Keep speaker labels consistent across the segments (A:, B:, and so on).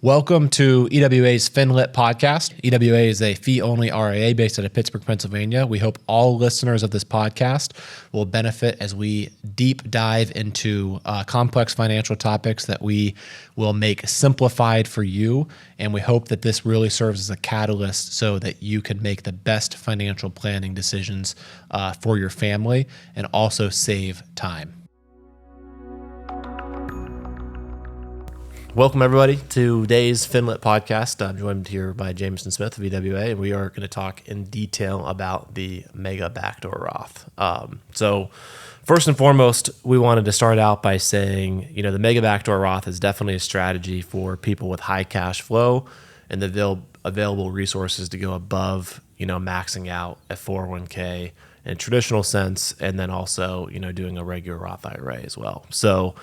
A: Welcome to EWA's FIN-LYT podcast. EWA is a fee-only RIA based out of Pittsburgh, Pennsylvania. We hope all listeners of this podcast will benefit as we deep dive into complex financial topics that we will make simplified for you. And we hope that this really serves as a catalyst so that you can make the best financial planning decisions for your family and also save time. Welcome, everybody, to today's FIN-LYT podcast. I'm joined here by Jamison Smith of EWA, and we are going to talk in detail about the Mega Backdoor Roth. So first and foremost, we wanted to start out by saying, the Mega Backdoor Roth is definitely a strategy for people with high cash flow and the available resources to go above, maxing out a 401k in a traditional sense, and then also, doing a regular Roth IRA as well. So,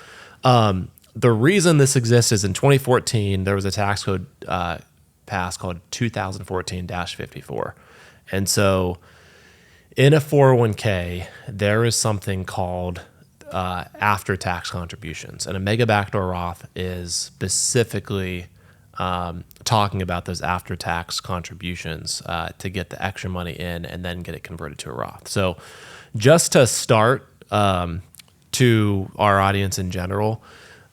A: the reason this exists is in 2014, there was a tax code passed called 2014-54. And so in a 401k, there is something called after-tax contributions. And a Mega Backdoor Roth is specifically talking about those after-tax contributions to get the extra money in and then get it converted to a Roth. So just to start to our audience in general,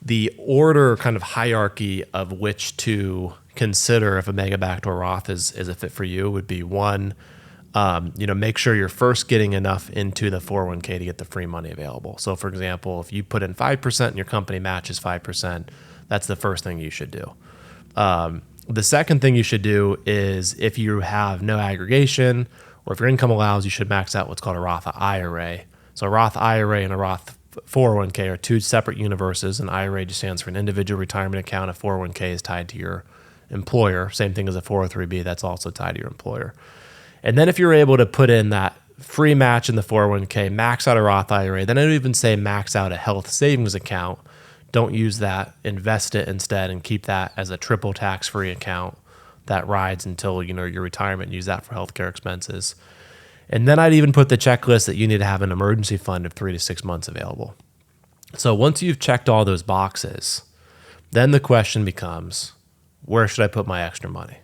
A: the order kind of hierarchy of which to consider if a Mega Backdoor Roth is a fit for you would be one, make sure you're first getting enough into the 401k to get the free money available. So for example, if you put in 5% and your company matches 5%, that's the first thing you should do. The second thing you should do is if you have no aggregation or if your income allows, you should max out what's called a Roth IRA. So a Roth IRA and a Roth 401k are two separate universes. An IRA just stands for an individual retirement account. A 401k is tied to your employer. Same thing as a 403b, that's also tied to your employer. And then if you're able to put in that free match in the 401k, max out a Roth IRA, then I don't even say max out a health savings account. Don't use that, invest it instead and keep that as a triple tax-free account that rides until your retirement and use that for healthcare expenses. And then I'd even put the checklist that you need to have an emergency fund of 3 to 6 months available. So once you've checked all those boxes, then the question becomes, where should I put my extra money?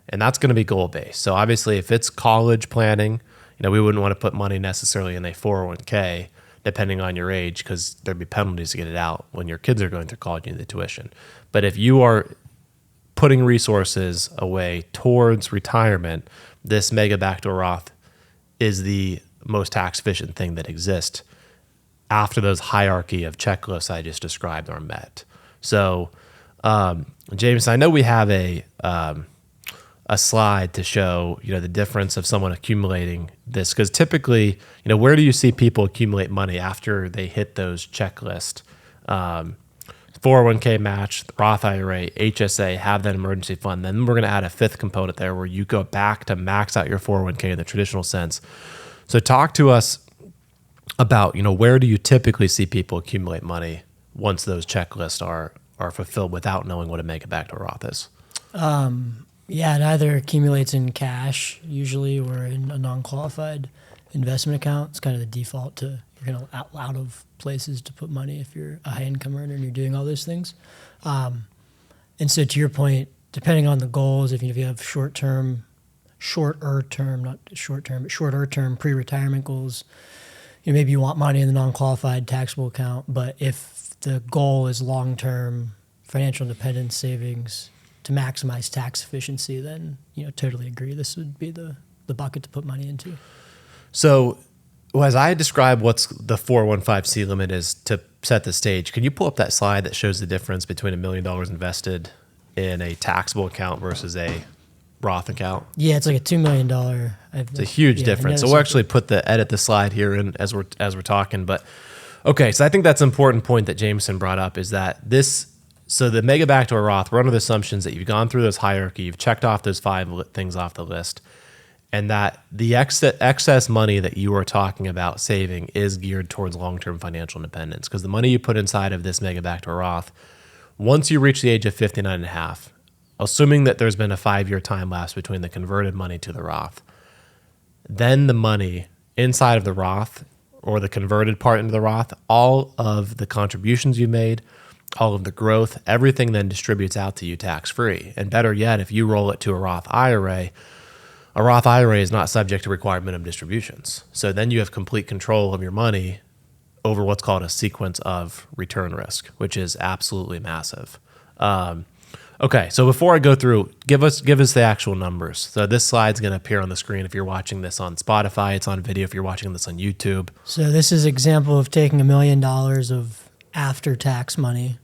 A: And that's going to be goal-based. So obviously, if it's college planning, we wouldn't want to put money necessarily in a 401k, depending on your age, because there'd be penalties to get it out when your kids are going through college and the tuition. But if you are putting resources away towards retirement, this Mega Backdoor Roth is the most tax efficient thing that exists after those hierarchy of checklists I just described are met. So, James, I know we have a slide to show, the difference of someone accumulating this, because typically, where do you see people accumulate money after they hit those checklists? 401k match, Roth IRA, HSA, have that emergency fund. Then we're going to add a fifth component there where you go back to max out your 401k in the traditional sense. So talk to us about, where do you typically see people accumulate money once those checklists are fulfilled without knowing what a Mega Backdoor Roth is?
B: It either accumulates in cash usually or in a non-qualified investment account. It's kind of the default to you're going out of places to put money if you're a high income earner and you're doing all those things. And so to your point, depending on the goals, if you have shorter term pre-retirement goals, maybe you want money in the non-qualified taxable account. But if the goal is long-term financial independence savings to maximize tax efficiency, then totally agree. This would be the bucket to put money into.
A: So, as I describe what's the 415C limit is to set the stage, can you pull up that slide that shows the difference between $1 million invested in a taxable account versus a Roth account?
B: Yeah, it's like a $2 million.
A: It's a huge difference. So we'll actually edit the slide here in as we're talking. But okay, so I think that's an important point that Jameson brought up is that so the Mega Backdoor Roth, we're under the assumptions that you've gone through this hierarchy, you've checked off those 5 things off the list, and that the excess money that you are talking about saving is geared towards long-term financial independence. Because the money you put inside of this Mega Backdoor Roth, once you reach the age of 59 and a half, assuming that there's been a 5-year time lapse between the converted money to the Roth, then the money inside of the Roth or the converted part into the Roth, all of the contributions you made, all of the growth, everything then distributes out to you tax-free. And better yet, if you roll it to a Roth IRA is not subject to required minimum distributions. So then you have complete control of your money over what's called a sequence of return risk, which is absolutely massive. Okay, so before I go through, give us the actual numbers. So this slide's going to appear on the screen if you're watching this on Spotify. It's on video if you're watching this on YouTube.
B: So this is an example of taking $1 million of after-tax money,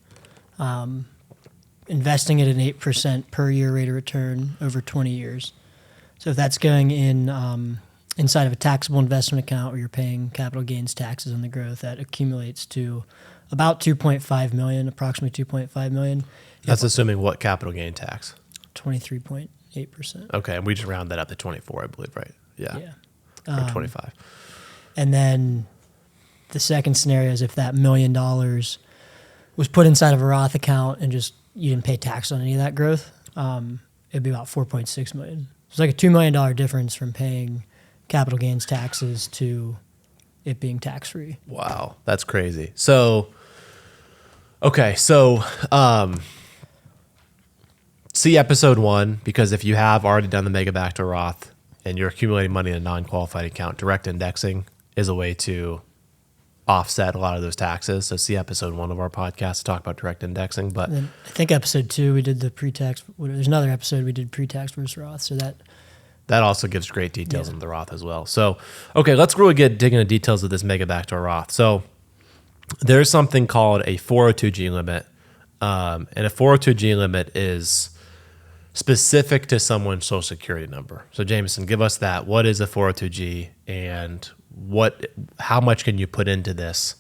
B: investing it at an 8% per year rate of return over 20 years. So if that's going in inside of a taxable investment account where you're paying capital gains taxes on the growth, that accumulates to about $2.5 million, approximately $2.5 million.
A: That's assuming what capital gain tax?
B: 23.8%.
A: Okay, and we just round that up to 24, I believe, right? Yeah. Or 25.
B: And then the second scenario is if that $1 million was put inside of a Roth account and just you didn't pay tax on any of that growth, it'd be about $4.6 million. It's like a $2 million difference from paying capital gains taxes to it being tax-free.
A: Wow, that's crazy. So, okay, so see episode 1, because if you have already done the Mega Backdoor Roth and you're accumulating money in a non-qualified account, direct indexing is a way to offset a lot of those taxes. So see episode 1 of our podcast to talk about direct indexing. But
B: I think episode 2 we did the pre-tax. There's another episode we did pre-tax versus Roth. So that
A: also gives great details on the Roth as well. So, okay, let's really dig into the details of this Mega Backdoor Roth. So there's something called a 402G limit. And a 402G limit is specific to someone's social security number. So Jamison, give us that. What is a 402G and how much can you put into this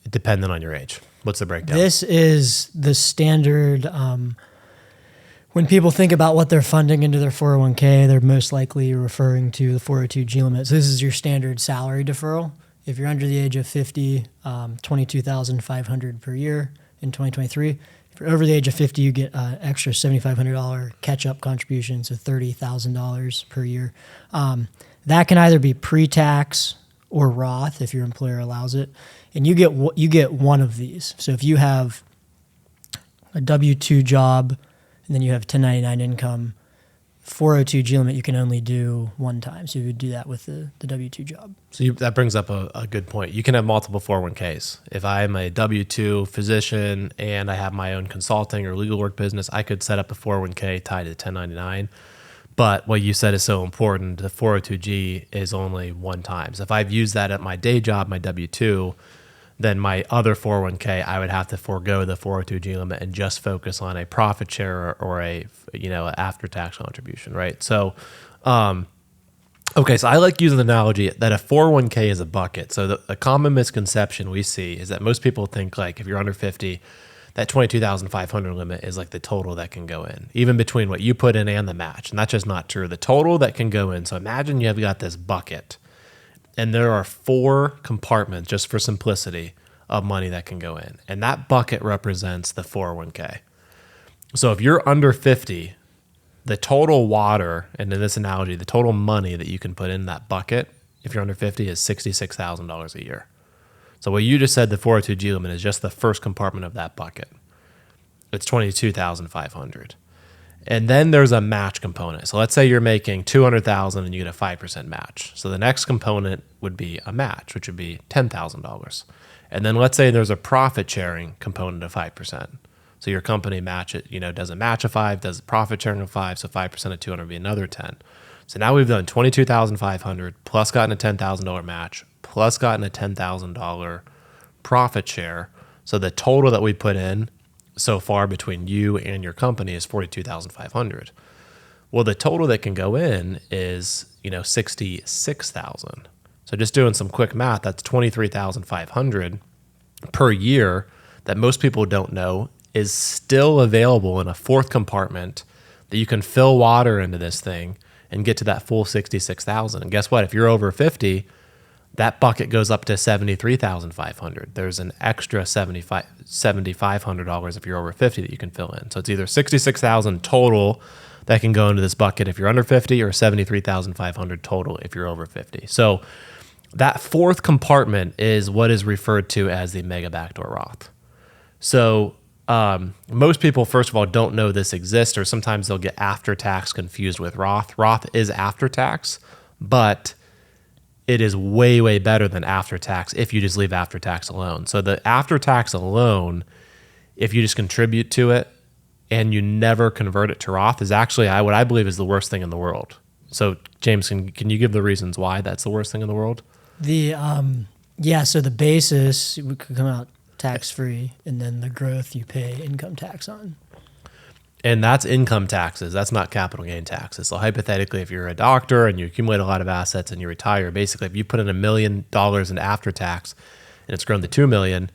A: depending on your age? What's the breakdown?
B: This is the standard. When people think about what they're funding into their 401k, they're most likely referring to the 402G limit. So this is your standard salary deferral. If you're under the age of 50, $22,500 per year in 2023. If you're over the age of 50, you get an extra $7,500 catch-up contribution, so $30,000 per year. That can either be pre-tax or Roth if your employer allows it, and you get one of these. So if you have a W-2 job and then you have 1099 income, 402G limit you can only do one time. So you would do that with the W-2 job.
A: So that brings up a good point. You can have multiple 401ks. If I'm a W-2 physician and I have my own consulting or legal work business, I could set up a 401k tied to 1099. But what you said is so important. The 402G is only one time. So if I've used that at my day job, my W-2, then my other 401k, I would have to forego the 402G limit and just focus on a profit share or a after-tax contribution, right? So, okay, so I like using the analogy that a 401k is a bucket. So the common misconception we see is that most people think like if you're under 50, that 22,500 limit is like the total that can go in, even between what you put in and the match. And that's just not true. The total that can go in. So imagine you have got this bucket. And there are 4 compartments, just for simplicity, of money that can go in. And that bucket represents the 401k. So if you're under 50, the total water, and in this analogy, the total money that you can put in that bucket, if you're under 50, is $66,000 a year. So what you just said, the 402G limit is just the first compartment of that bucket. It's $22,500. And then there's a match component. So let's say you're making $200,000 and you get a 5% match. So the next component would be a match, which would be $10,000. And then let's say there's a profit sharing component of 5%. So your company doesn't match a 5, does profit sharing of 5, so 5% of 200 would be another 10. So now we've done $22,500 plus gotten a $10,000 match plus gotten a $10,000 profit share. So the total that we put in so far between you and your company is $42,500. Well, the total that can go in is, $66,000. So just doing some quick math, that's $23,500 per year that most people don't know is still available in a 4th compartment that you can fill water into this thing and get to that full $66,000. And guess what? If you're over 50, that bucket goes up to $73,500. There's an extra $7,500 if you're over 50 that you can fill in. So it's either $66,000 total that can go into this bucket if you're under 50 or $73,500 total if you're over 50. So that 4th compartment is what is referred to as the Mega Backdoor Roth. So most people, first of all, don't know this exists, or sometimes they'll get after tax confused with Roth. Roth is after tax, but it is way, way better than after tax if you just leave after tax alone. So the after tax alone, if you just contribute to it and you never convert it to Roth, is actually what I believe is the worst thing in the world. So James, can you give the reasons why that's the worst thing in the world?
B: So the basis could come out tax-free, and then the growth you pay income tax on.
A: And that's income taxes. That's not capital gain taxes. So hypothetically, if you're a doctor and you accumulate a lot of assets and you retire, basically if you put in $1 million in after tax and it's grown to $2 million,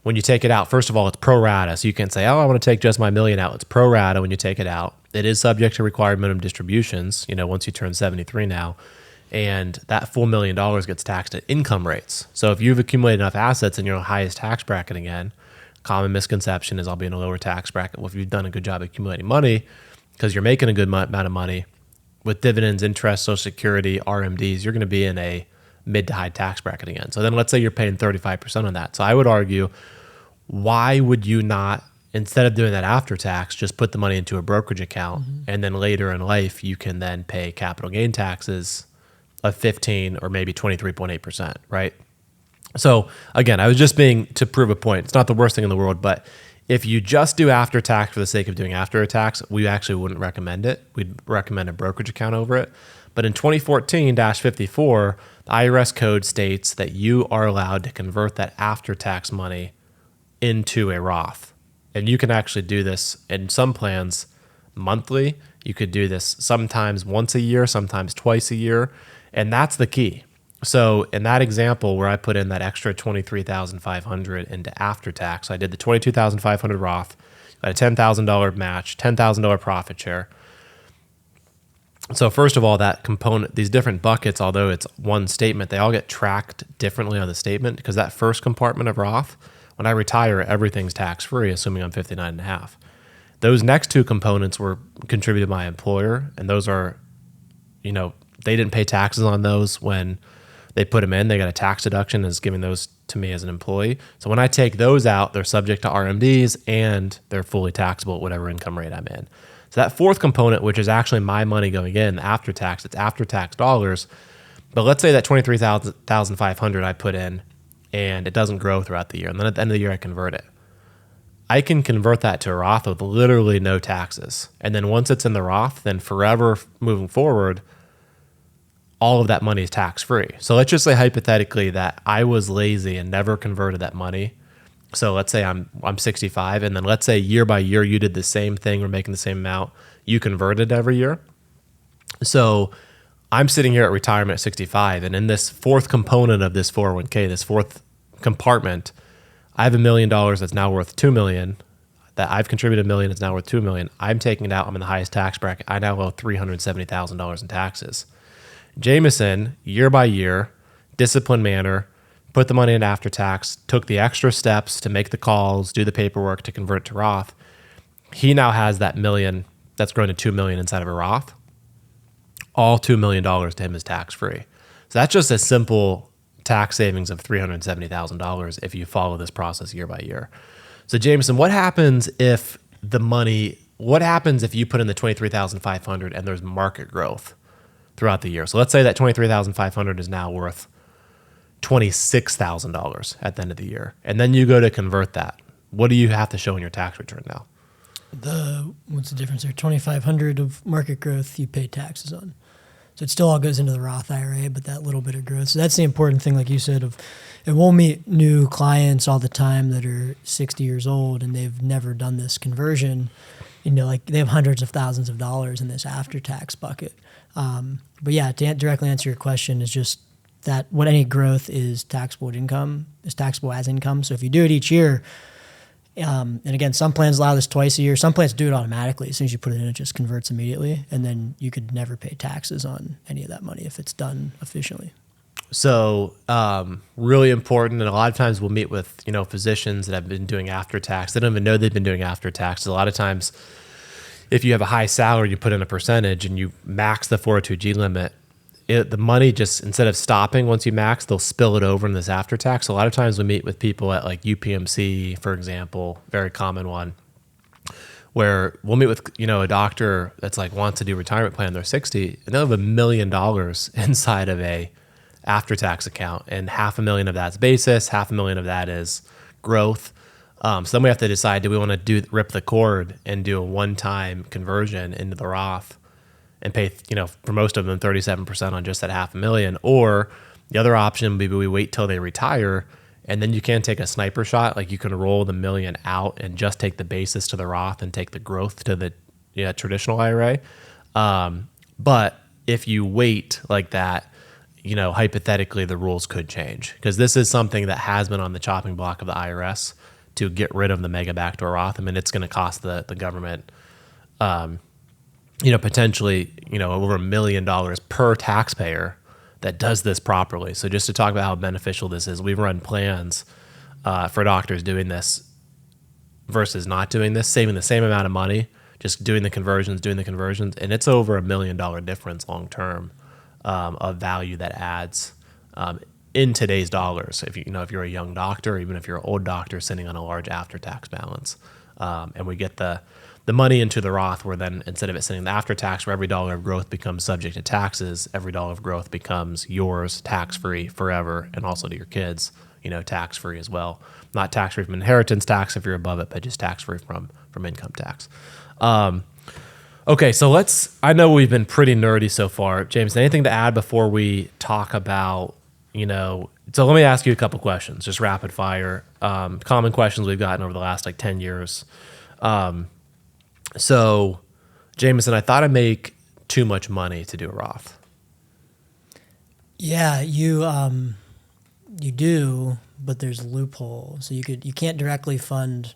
A: when you take it out, first of all, it's pro rata. So you can't say, oh, I want to take just my $1 million out. It's pro rata when you take it out. It is subject to required minimum distributions, once you turn 73 now. And that full $1 million gets taxed at income rates. So if you've accumulated enough assets and you're in the highest tax bracket again, common misconception is I'll be in a lower tax bracket. Well, if you've done a good job accumulating money because you're making a good amount of money with dividends, interest, Social Security, RMDs, you're going to be in a mid to high tax bracket again. So then let's say you're paying 35% on that. So I would argue, why would you not, instead of doing that after tax, just put the money into a brokerage account, and then later in life you can then pay capital gain taxes of 15 or maybe 23.8%, right? So again, I was just to prove a point. It's not the worst thing in the world, but if you just do after tax for the sake of doing after tax, we actually wouldn't recommend it. We'd recommend a brokerage account over it. But in 2014-54, the IRS code states that you are allowed to convert that after tax money into a Roth. And you can actually do this in some plans monthly. You could do this sometimes once a year, sometimes twice a year. And that's the key. So in that example where I put in that extra $23,500 into after tax, I did the $22,500 Roth, got a $10,000 match, $10,000 profit share. So first of all, that component, these different buckets, although it's one statement, they all get tracked differently on the statement, because that first compartment of Roth, when I retire, everything's tax-free, assuming I'm 59 and a half. Those next two components were contributed by my employer, and those are, they didn't pay taxes on those when they put them in. They got a tax deduction as giving those to me as an employee. So when I take those out, they're subject to RMDs and they're fully taxable at whatever income rate I'm in. So that fourth component, which is actually my money going in after tax, it's after tax dollars. But let's say that $23,500 I put in and it doesn't grow throughout the year. And then at the end of the year, I convert it. I can convert that to a Roth with literally no taxes. And then once it's in the Roth, then forever moving forward, all of that money is tax-free. So let's just say hypothetically that I was lazy and never converted that money. So let's say I'm 65, and then let's say year by year you did the same thing, we're making the same amount, you converted every year. So I'm sitting here at retirement at 65, and in this fourth component of this 401k, this fourth compartment, I have $1 million that's now worth $2 million, that I've contributed $1 million, it's now worth $2 million. I'm taking it out, I'm in the highest tax bracket. I now owe $370,000 in taxes. Jamison, year by year, disciplined manner, put the money in after tax, took the extra steps to make the calls, do the paperwork to convert it to Roth. He now has that $1 million that's grown to $2 million inside of a Roth. All $2 million to him is tax-free. So that's just a simple tax savings of $370,000 if you follow this process year by year. So Jamison, what happens if you put in the $23,500 and there's market growth throughout the year? So let's say that $23,500 is now worth $26,000 at the end of the year. And then you go to convert that. What do you have to show in your tax return now?
B: What's the difference there? $2,500 of market growth you pay taxes on. So it still all goes into the Roth IRA, but that little bit of growth. So that's the important thing, like you said, and we'll meet new clients all the time that are 60 years old and they've never done this conversion. Like they have hundreds of thousands of dollars in this after-tax bucket. But yeah, to directly answer your question is just that what any growth is taxable as income. So if you do it each year, and again, some plans allow this twice a year. Some plans do it automatically. As soon as you put it in, it just converts immediately. And then you could never pay taxes on any of that money if it's done efficiently.
A: So really important. And a lot of times we'll meet with, physicians that have been doing after tax. They don't even know they've been doing after tax. A lot of times if you have a high salary, you put in a percentage and you max the 402G limit, the money just, instead of stopping once you max, they'll spill it over in this after tax. A lot of times we meet with people at like UPMC, for example, very common one, where we'll meet with, a doctor that's like wants to do retirement plan. They're 60 and they'll have $1 million inside of a after tax account, and $500,000 of that's basis, $500,000 of that is growth. So then we have to decide, do we want to rip the cord and do a one-time conversion into the Roth and pay, for most of them 37% on just that $500,000, or the other option would be we wait till they retire, and then you can take a sniper shot. Like you can roll the $1 million out and just take the basis to the Roth and take the growth to the traditional IRA. But if you wait like that, hypothetically the rules could change, because this is something that has been on the chopping block of the IRS to get rid of the Mega Backdoor Roth. I mean, it's going to cost the government, potentially, over $1 million per taxpayer that does this properly. So just to talk about how beneficial this is, we've run plans for doctors doing this versus not doing this, saving the same amount of money, just doing the conversions, and it's over $1 million difference long term of value that adds in today's dollars. If you're a young doctor, even if you're an old doctor sitting on a large after tax balance, and we get the money into the Roth, where then instead of it sitting in the after tax, where every dollar of growth becomes subject to taxes, every dollar of growth becomes yours tax free forever, and also to your kids, tax free as well. Not tax free from inheritance tax if you're above it, but just tax free from income tax. Okay, so I know we've been pretty nerdy so far. James, anything to add before we talk about, so let me ask you a couple questions, just rapid fire, common questions we've gotten over the last 10 years. So Jamison, I thought I make too much money to do a Roth.
B: Yeah, you do, but there's loopholes. So you can't directly fund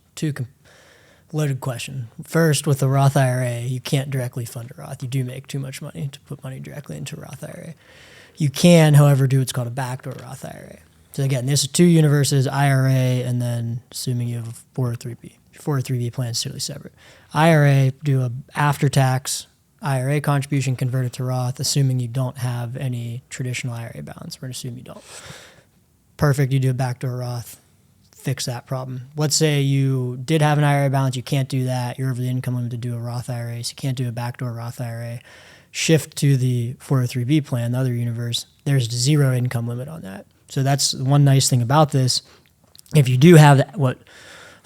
B: loaded question. First, with the Roth IRA, you can't directly fund a Roth. You do make too much money to put money directly into a Roth IRA. You can, however, do what's called a backdoor Roth IRA. So again, there's two universes, IRA, and then assuming you have a 403B. Your 403B plan is totally separate. IRA, do a after-tax IRA contribution, convert it to Roth, assuming you don't have any traditional IRA balance. We're going to assume you don't. Perfect, you do a backdoor Roth, fix that problem. Let's say you did have an IRA balance, you can't do that, you're over the income limit to do a Roth IRA, so you can't do a backdoor Roth IRA. Shift to the 403B plan, the other universe, there's zero income limit on that. So that's one nice thing about this. If you do have what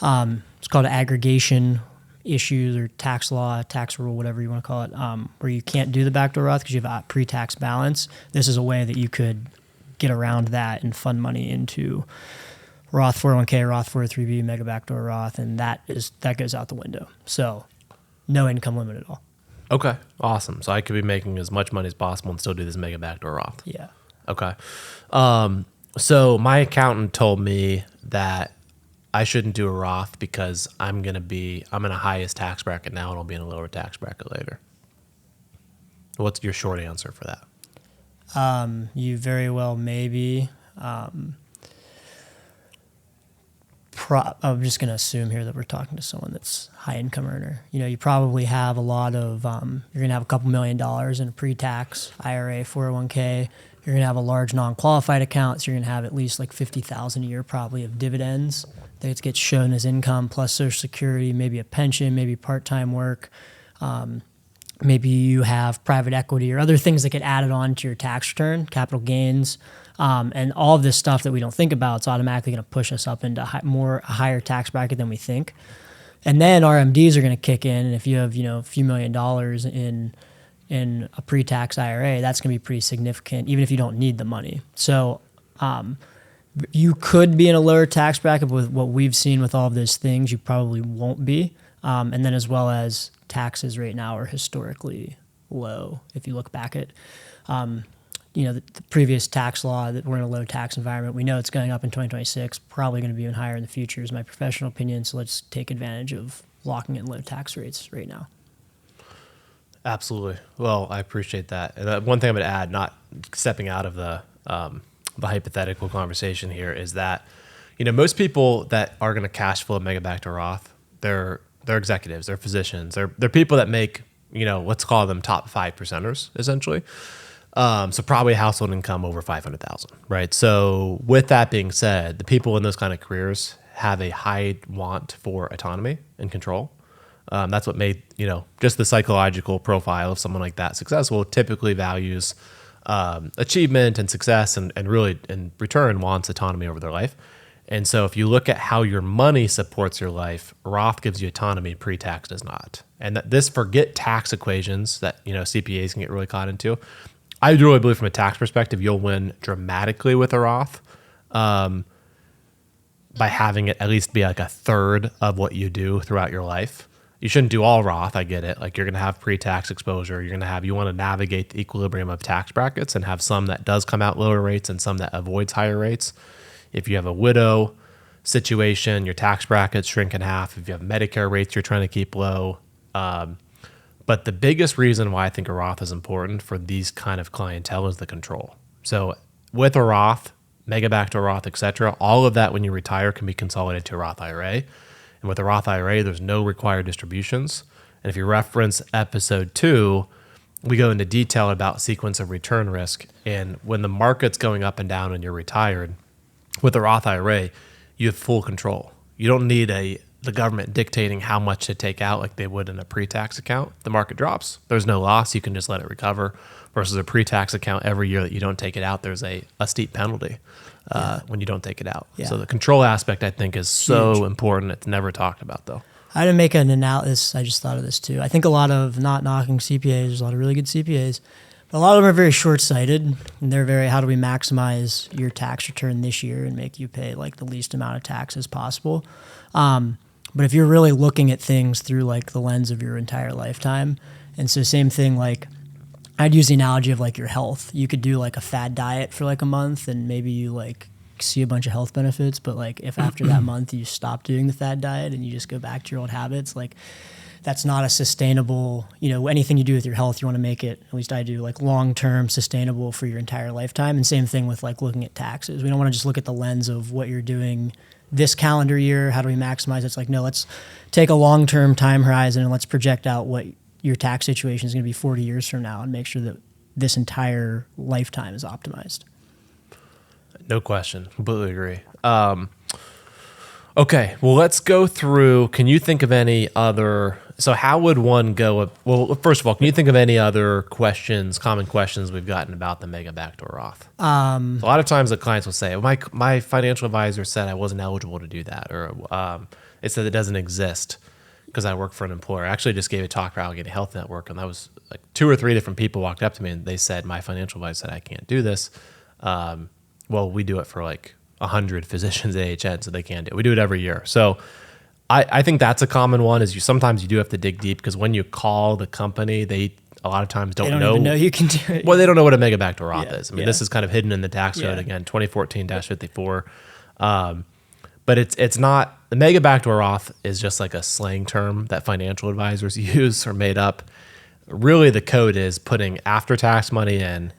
B: it's called aggregation issues or tax law, tax rule, whatever you want to call it, where you can't do the backdoor Roth because you have a pre-tax balance, this is a way that you could get around that and fund money into Roth 401k, Roth 403b, Mega Backdoor Roth, and that goes out the window. So no income limit at all.
A: Okay, awesome. So I could be making as much money as possible and still do this Mega Backdoor Roth.
B: Yeah.
A: Okay. So my accountant told me that I shouldn't do a Roth because I'm in a highest tax bracket now and I'll be in a lower tax bracket later. What's your short answer for that?
B: You very well may be. I'm just going to assume here that we're talking to someone that's high income earner. You probably have a lot of, you're going to have a couple $1 million in a pre-tax IRA, 401k. You're going to have a large non-qualified account. So you're going to have at least $50,000 a year probably of dividends that gets shown as income plus Social Security, maybe a pension, maybe part-time work. Maybe you have private equity or other things that get added on to your tax return, capital gains. And all of this stuff that we don't think about, it's automatically going to push us up into a higher tax bracket than we think. And then RMDs are going to kick in. And if you have, a few $1 million in a pre-tax IRA, that's going to be pretty significant, even if you don't need the money. So you could be in a lower tax bracket, but with what we've seen with all of those things, you probably won't be. And then as well as taxes right now are historically low. If you look back at the previous tax law, that we're in a low tax environment. We know it's going up in 2026, probably going to be even higher in the future is my professional opinion. So let's take advantage of locking in low tax rates right now.
A: Absolutely. Well, I appreciate that. And one thing I'm going to add, not stepping out of the hypothetical conversation here, is that, most people that are going to cash flow Mega Backdoor Roth, they're executives, they're physicians, they're people that make, let's call them top 5%ers essentially. So probably household income over 500,000, right? So with that being said, the people in those kind of careers have a high want for autonomy and control. That's what made, just the psychological profile of someone like that successful typically values achievement and success and really in return wants autonomy over their life. And so if you look at how your money supports your life, Roth gives you autonomy, pre-tax does not. And forget tax equations that, CPAs can get really caught into. I really believe from a tax perspective, you'll win dramatically with a Roth by having it at least be like a third of what you do throughout your life. You shouldn't do all Roth. I get it. Like you're going to have pre-tax exposure. You want to navigate the equilibrium of tax brackets and have some that does come out lower rates and some that avoids higher rates. If you have a widow situation, your tax brackets shrink in half. If you have Medicare rates, you're trying to keep low. But the biggest reason why I think a Roth is important for these kind of clientele is the control. So with a Roth, Mega Backdoor Roth, et cetera, all of that when you retire can be consolidated to a Roth IRA. And with a Roth IRA, there's no required distributions. And if you reference episode 2, we go into detail about sequence of return risk. And when the market's going up and down and you're retired, with a Roth IRA, you have full control. You don't need the government dictating how much to take out like they would in a pre-tax account. The market drops. There's no loss. You can just let it recover. Versus a pre-tax account, every year that you don't take it out, there's a steep penalty when you don't take it out. Yeah. So the control aspect, I think, is so important. It's never talked about, though.
B: I didn't make an analysis. I just thought of this, too. I think a lot of, not knocking CPAs, there's a lot of really good CPAs, but a lot of them are very short-sighted. And they're very, how do we maximize your tax return this year and make you pay like the least amount of tax as possible? But if you're really looking at things through like the lens of your entire lifetime, and so same thing, like I'd use the analogy of like your health. You could do like a fad diet for like a month and maybe you like see a bunch of health benefits, but like if after that month you stop doing the fad diet and you just go back to your old habits, like that's not a sustainable, anything you do with your health, you want to make it, at least I do, like long-term sustainable for your entire lifetime. And same thing with like looking at taxes. We don't want to just look at the lens of what you're doing this calendar year. How do we maximize it? It's like, no, let's take a long-term time horizon and let's project out what your tax situation is going to be 40 years from now and make sure that this entire lifetime is optimized.
A: No question. Completely agree. Okay, well, let's go through. Can you think of any other? So how would one go? Well, first of all, can you think of any other common questions we've gotten about the Mega Backdoor Roth? A lot of times the clients will say, well, my financial advisor said I wasn't eligible to do that, or it said it doesn't exist because I work for an employer. I actually just gave a talk for Allegheny Health Network, and that was like 2 or 3 different people walked up to me and they said, my financial advisor said I can't do this. Well, we do it for like 100 physicians at AHN, so they can do it. We do it every year. So I think that's a common one is sometimes you do have to dig deep because when you call the company, they a lot of times don't know.
B: Even know you can do it.
A: Well, they don't know what a Mega Backdoor Roth is. I mean, this is kind of hidden in the tax code again, 2014-54. But it's not, the Mega Backdoor Roth is just like a slang term that financial advisors use or made up. Really, the code is putting after-tax money in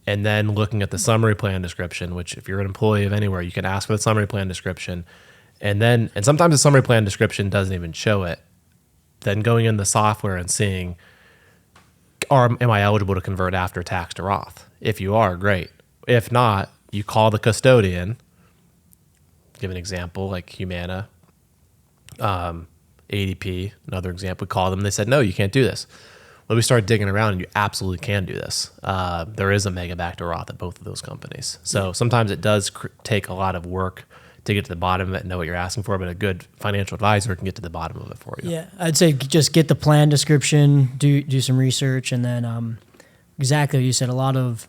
A: and then looking at the summary plan description, which if you're an employee of anywhere, you can ask for the summary plan description. And sometimes the summary plan description doesn't even show it. Then going in the software and seeing, am I eligible to convert after tax to Roth? If you are, great. If not, you call the custodian. Give an example like Humana, ADP, another example. We call them. They said, no, you can't do this. Well, we started digging around, and you absolutely can do this. There is a Mega Backdoor Roth at both of those companies. So sometimes it does take a lot of work to get to the bottom of it and know what you're asking for, but a good financial advisor can get to the bottom of it for you.
B: Yeah, I'd say just get the plan description, do some research, and then exactly what you said, a lot of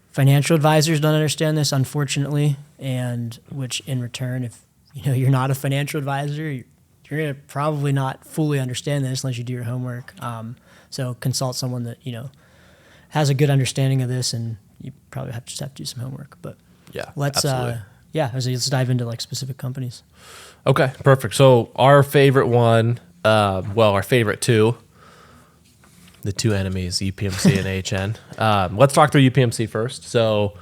B: financial advisors don't understand this, unfortunately, and which in return, if you're not a financial advisor, you're going to probably not fully understand this unless you do your homework. So consult someone that, has a good understanding of this, and you probably just have to do some homework. But
A: yeah,
B: let's dive into like specific companies.
A: Okay, perfect. So our favorite one, our favorite two, the two enemies, UPMC and AHN. Let's talk through UPMC first. So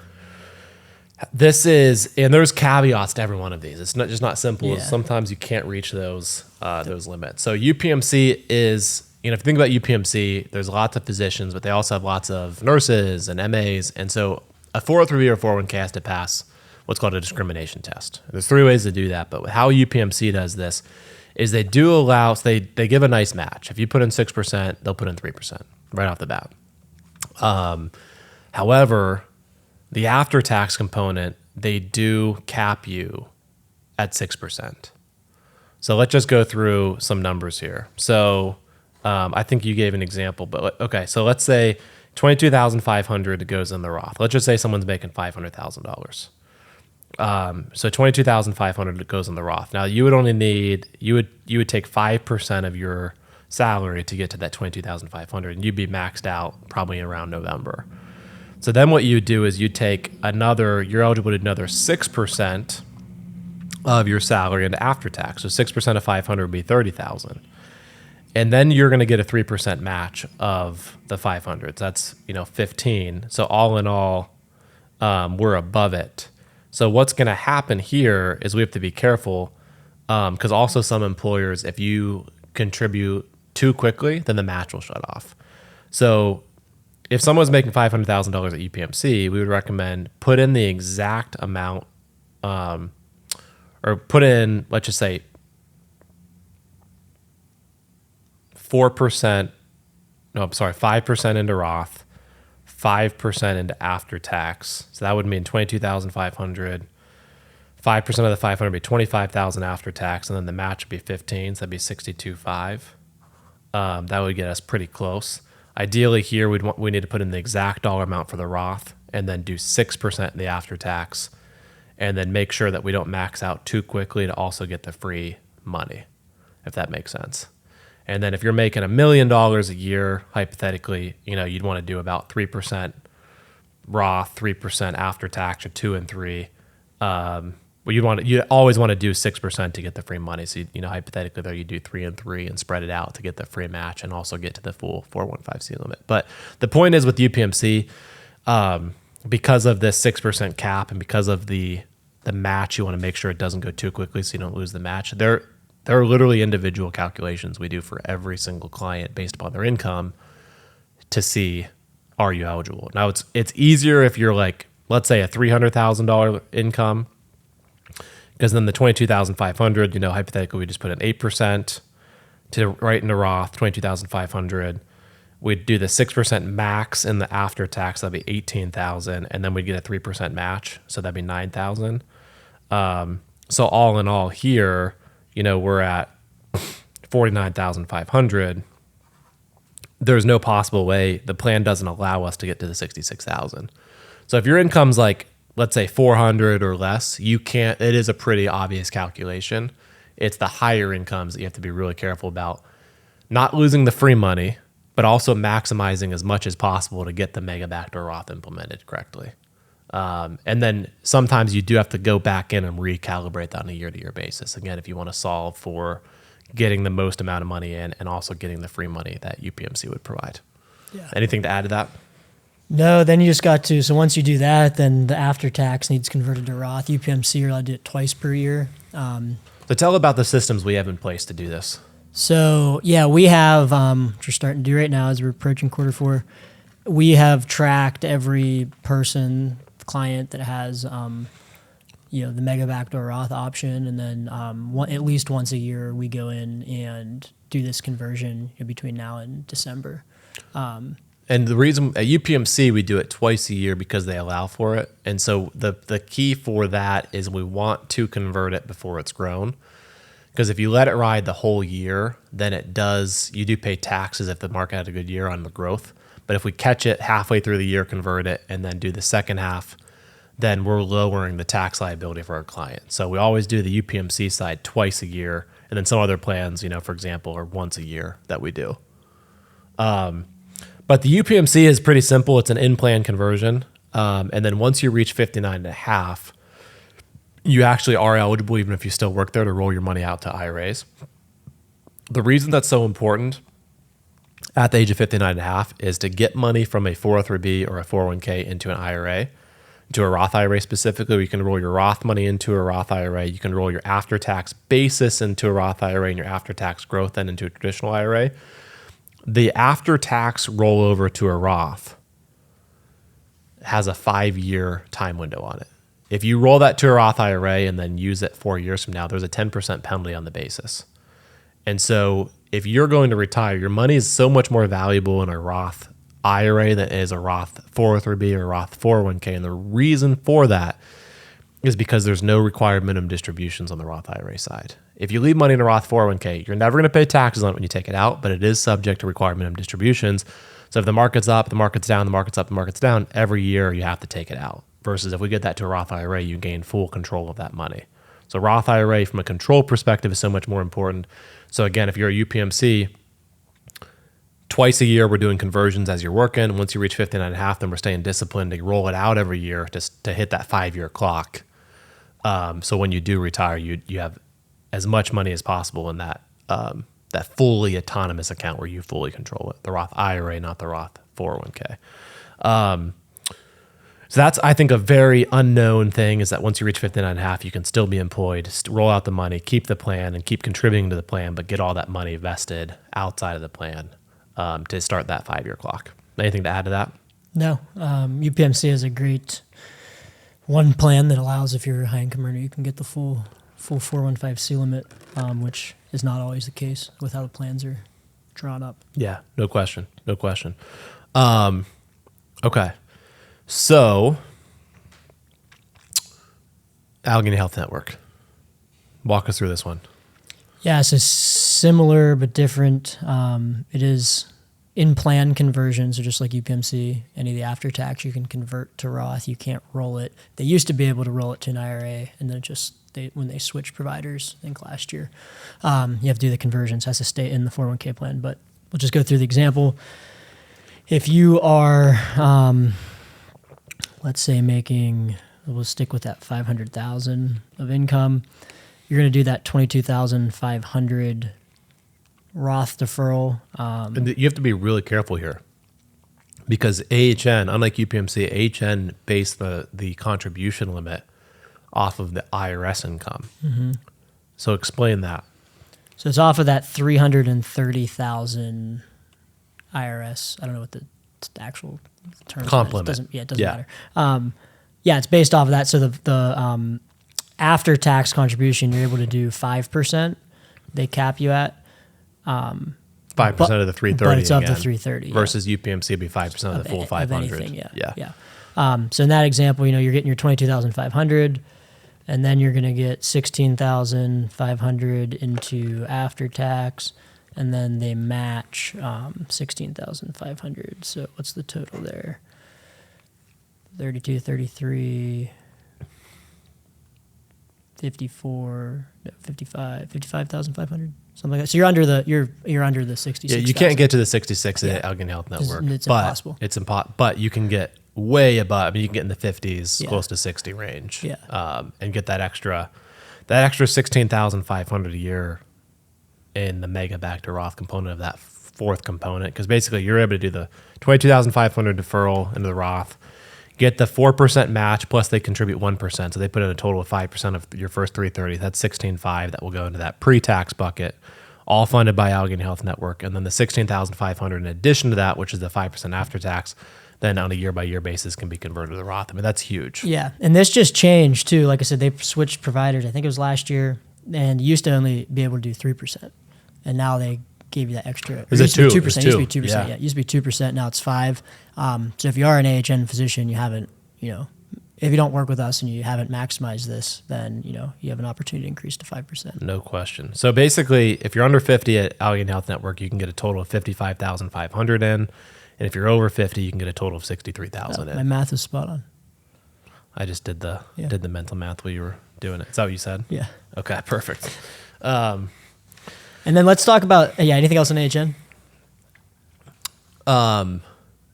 A: this is, and there's caveats to every one of these. It's not simple. Sometimes you can't reach those limits. So UPMC is if you think about UPMC, there's lots of physicians, but they also have lots of nurses and MAs. And so a 403B or 401k has to pass what's called a discrimination test. There's 3 ways to do that, but how UPMC does this is they do allow, so they give a nice match. If you put in 6%, they'll put in 3% right off the bat. However, the after-tax component, they do cap you at 6%. So let's just go through some numbers here. So I think you gave an example, but okay. So let's say $22,500 goes in the Roth. Let's just say someone's making $500,000. So $22,500 goes in the Roth. Now you would only need, you would take 5% of your salary to get to that $22,500, and you'd be maxed out probably around November. So then what you do is you take you're eligible to another 6% of your salary into after tax. So 6% of 500 would be 30,000. And then you're going to get a 3% match of the 500. So that's, 15. So all in all, we're above it. So what's going to happen here is we have to be careful, because also some employers, if you contribute too quickly, then the match will shut off. So if someone's making $500,000 at UPMC, we would recommend put in the exact amount, or put in, let's just say, 5% into Roth, 5% into after tax. So that would mean 22,500. 5% of the 500 would be 25,000 after tax, and then the match would be 15. So that'd be 62.5. That would get us pretty close. Ideally, here we need to put in the exact dollar amount for the Roth, and then do 6% in the after tax, and then make sure that we don't max out too quickly to also get the free money, if that makes sense. And then if you're making $1 million a year, hypothetically, you'd want to do about 3% Roth, 3% after tax, or 2 and 3. You always want to do 6% to get the free money. So hypothetically, there you do 3 and 3 and spread it out to get the free match and also get to the full 415C limit. But the point is with UPMC, because of this 6% cap and because of the match, you want to make sure it doesn't go too quickly so you don't lose the match. There are literally individual calculations we do for every single client based upon their income to see, are you eligible? Now it's easier if you're like, let's say a $300,000 income, because then the 22,500, hypothetically we just put in 8% to right into Roth, 22,500. We'd do the 6% max in the after tax, that'd be 18,000, and then we'd get a 3% match, so that'd be 9,000. So all in all here, we're at 49,500. There's no possible way. The plan doesn't allow us to get to the 66,000. So if your income's like, let's say 400 or less, you can't, it is a pretty obvious calculation. It's the higher incomes that you have to be really careful about not losing the free money, but also maximizing as much as possible to get the Mega Backdoor Roth implemented correctly. And then sometimes you do have to go back in and recalibrate that on a year-to-year basis. Again, if you want to solve for getting the most amount of money in and also getting the free money that UPMC would provide. Yeah. Anything to add to that?
B: No, then you just got to, so once you do that, then the after tax needs converted to Roth. UPMC, you're allowed to do it twice per year.
A: So tell about the systems we have in place to do this.
B: So yeah, we have, which we're starting to do right now as we're approaching Q4, we have tracked every client that has, the Mega Backdoor Roth option. And then at least once a year, we go in and do this conversion between now and December.
A: And the reason at UPMC, we do it twice a year because they allow for it. And so the key for that is we want to convert it before it's grown. Because if you let it ride the whole year, then you do pay taxes if the market had a good year on the growth. But if we catch it halfway through the year, convert it, and then do the second half, then we're lowering the tax liability for our client. So we always do the UPMC side twice a year. And then some other plans, for example, are once a year that we do. But the UPMC is pretty simple. It's an in-plan conversion. And then once you reach 59.5, you actually are eligible, even if you still work there, to roll your money out to IRAs. The reason that's so important at the age of 59.5 is to get money from a 403B or a 401k into an IRA, to a Roth IRA specifically. You can roll your Roth money into a Roth IRA. You can roll your after-tax basis into a Roth IRA and your after-tax growth then into a traditional IRA. the after-tax rollover to a Roth has a 5-year time window on it. If you roll that to a Roth IRA and then use it 4 years from now, there's a 10% penalty on the basis. And so if you're going to retire, your money is so much more valuable in a Roth IRA than it is a Roth 403B or a Roth 401k. And the reason for that is because there's no required minimum distributions on the Roth IRA side. If you leave money in a Roth 401k, you're never going to pay taxes on it when you take it out, but it is subject to required minimum distributions. So if the market's up, the market's down, the market's up, the market's down, every year you have to take it out. Versus if we get that to a Roth IRA, you gain full control of that money. So Roth IRA from a control perspective is so much more important. So again, if you're a UPMC, twice a year we're doing conversions as you're working. Once you reach 59.5, then we're staying disciplined to roll it out every year to hit that 5-year clock. So when you do retire, you have as much money as possible in that fully autonomous account where you fully control it. The Roth IRA, not the Roth 401k. So that's, I think, a very unknown thing is that once you reach 59.5, you can still be employed, roll out the money, keep the plan, and keep contributing to the plan, but get all that money vested outside of the plan to start that 5-year clock. Anything to add to that?
B: No. UPMC is a great one plan that allows, if you're a high income earner, you can get the full 415C limit, which is not always the case with how the plans are drawn up.
A: Yeah, no question. Okay. So, Allegheny Health Network. Walk us through this one.
B: Yeah, so similar but different. It is in-plan conversion, so just like UPMC, any of the after-tax you can convert to Roth. You can't roll it. They used to be able to roll it to an IRA, and then when they switched providers, I think last year, you have to do the conversions. It has to stay in the 401k plan. But we'll just go through the example. If you are, let's say, we'll stick with that $500,000 of income, you're going to do that $22,500 Roth deferral.
A: And you have to be really careful here because AHN, unlike UPMC, AHN based the contribution limit off of the IRS income. Mm-hmm. So explain that.
B: So it's off of that $330,000 IRS. I don't know what the actual term
A: comp limit.
B: It doesn't matter. It's based off of that. So the after-tax contribution, you're able to do 5%. They cap you at
A: 5% of the 330.
B: But it's up to 330
A: versus UPMC would be 5% of the full 500.
B: Anything, yeah. So in that example, you're getting your $22,500, and then you're going to get $16,500 into after-tax, and then they match $16,500. So what's the total there? 32, 33, 54, 55, 55,500, something like that. So you're under the 66.
A: Yeah, you can't get to the 66 at Allegheny Health Network.
B: It's impossible.
A: But you can get way above. I mean, you can get in the 50s, close to 60 range.
B: Yeah.
A: And get that extra $16,500 a year in the Mega Backdoor Roth component of that fourth component, because basically you're able to do the $22,500 deferral into the Roth, get the 4% match plus they contribute 1%, so they put in a total of 5% of your first 330. That's $16,500 that will go into that pre-tax bucket, all funded by Allegheny Health Network, and then the $16,500 in addition to that, which is the 5% after tax, then on a year-by-year basis can be converted to the Roth. I mean, that's huge.
B: Yeah, and this just changed too. Like I said, they switched providers. I think it was last year, and you used to only be able to do 3%, and now they gave you that extra.
A: Is it 2%?
B: It used to be 2%. Yeah, it used to be 2%. Now it's 5%. So if you are an AHN physician, you haven't, if you don't work with us and you haven't maximized this, then you have an opportunity to increase to 5%.
A: No question. So basically, if you're under 50 at Allegheny Health Network, you can get a total of $55,500 in, and if you're over 50, you can get a total of $63,000 in.
B: My math is spot on.
A: I just did the mental math while you were doing it. Is that what you said?
B: Yeah.
A: Okay, perfect.
B: And then let's talk about anything else in AHN?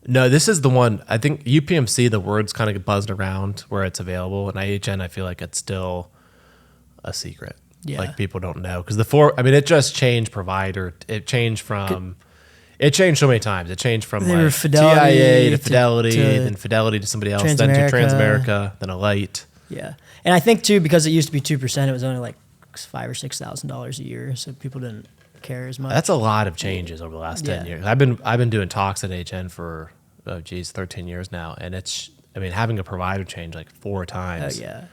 A: No, this is the one. I think UPMC, the word's kind of buzzed around where it's available, and IHN, I feel like it's still a secret.
B: Yeah.
A: Like people don't know because it just changed provider. It changed so many times. It changed from like TIA to Fidelity, then Fidelity to somebody else, then to Transamerica, then a Light.
B: Yeah, and I think too because it used to be 2%, it was only like $5,000 or $6,000 a year, so people didn't care as much.
A: That's a lot of changes over the last 10 years. I've been doing talks at HN for 13 years now, and having a provider change like 4 times.
B: Oh yeah.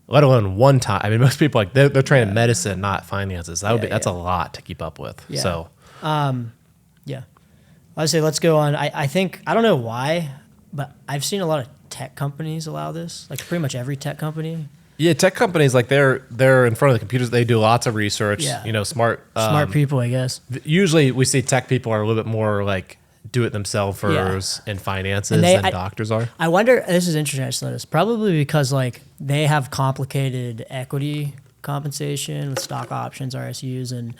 A: Let alone one time. I mean, most people they're trained in medicine, not finances. That's a lot to keep up with.
B: Yeah.
A: So,
B: yeah. I'd say let's go on. I think I don't know why, but I've seen a lot of tech companies allow this. Like pretty much every tech company.
A: Yeah, tech companies they're in front of the computers. They do lots of research.
B: Yeah.
A: Smart
B: People, I guess.
A: Usually, we see tech people are a little bit more like do it themselves in finances than doctors are.
B: I wonder. This is interesting. I just noticed probably because like they have complicated equity compensation with stock options, RSUs, and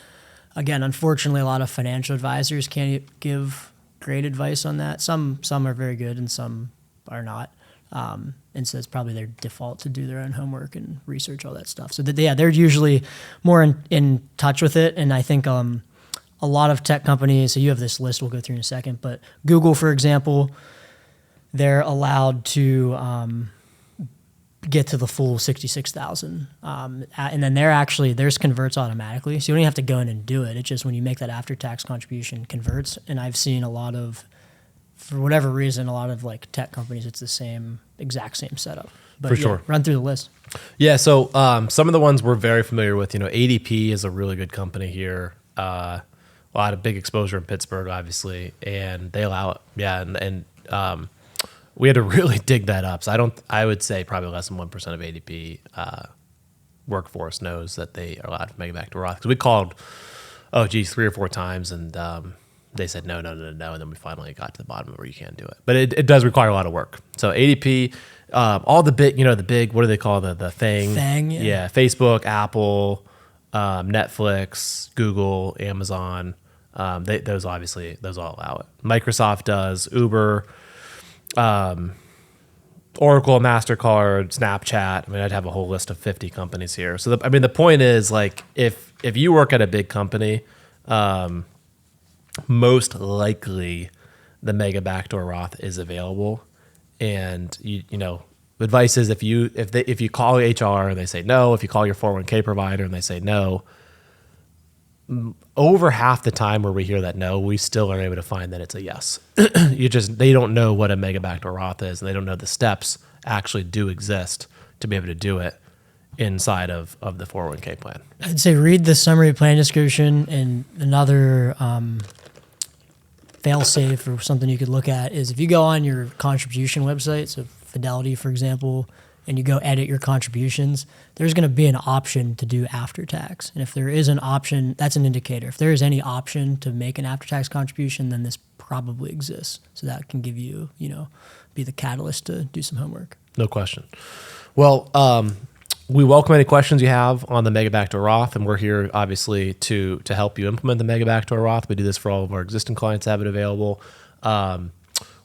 B: again, unfortunately, a lot of financial advisors can't give great advice on that. Some are very good, and some are not. And so it's probably their default to do their own homework and research all that stuff. So they're usually more in touch with it. And I think a lot of tech companies, so you have this list we'll go through in a second, but Google, for example, they're allowed to get to the full 66,000. And then theirs converts automatically. So you don't even have to go in and do it. It's just when you make that after-tax contribution converts. And I've seen for whatever reason, a lot of like tech companies, it's the exact same setup. But
A: for sure.
B: Run through the list.
A: Yeah. So some of the ones we're very familiar with, ADP is a really good company here. A lot of big exposure in Pittsburgh, obviously, and they allow it. Yeah. And we had to really dig that up. So I would say probably less than 1% of ADP workforce knows that they are allowed to Mega Backdoor Roth. Because we called, 3 or 4 times, and they said no, and then we finally got to the bottom of where you can't do it. But it does require a lot of work. So ADP, all the big, what do they call the thing?
B: Thing, yeah.
A: Yeah, Facebook, Apple, Netflix, Google, Amazon. Those all allow it. Microsoft does, Uber, Oracle, MasterCard, Snapchat. I'd have a whole list of 50 companies here. So the point is, like, if you work at a big company, most likely the Mega Backdoor Roth is available. And advice is if you call HR and they say no, if you call your 401k provider and they say no, over half the time where we hear that no, we still are able to find that it's a yes. They don't know what a Mega Backdoor Roth is, and they don't know the steps actually do exist to be able to do it inside of the 401k plan.
B: I'd say read the summary plan description, and another fail-safe or something you could look at is if you go on your contribution website, so Fidelity, for example, and you go edit your contributions, there's going to be an option to do after-tax. And if there is an option, that's an indicator. If there is any option to make an after-tax contribution, then this probably exists. So that can give you, be the catalyst to do some homework.
A: No question. Well, we welcome any questions you have on the Mega Backdoor Roth, and we're here obviously to help you implement the Mega Backdoor Roth. We do this for all of our existing clients, have it available.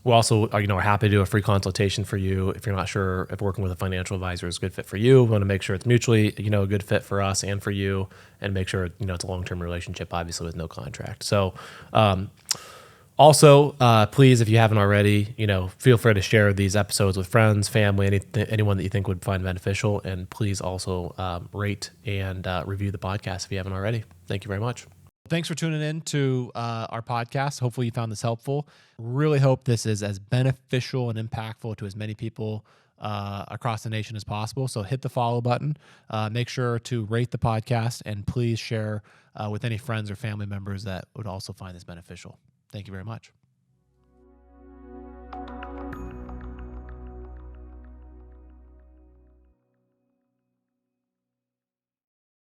A: We also are happy to do a free consultation for you if you're not sure if working with a financial advisor is a good fit for you. We want to make sure it's mutually a good fit for us and for you, and make sure it's a long-term relationship, obviously with no contract. So also, please, if you haven't already, feel free to share these episodes with friends, family, anyone that you think would find beneficial. And please also rate and review the podcast if you haven't already. Thank you very much. Thanks for tuning in to our podcast. Hopefully you found this helpful. Really hope this is as beneficial and impactful to as many people across the nation as possible. So hit the follow button. Make sure to rate the podcast, and please share with any friends or family members that would also find this beneficial. Thank you very much.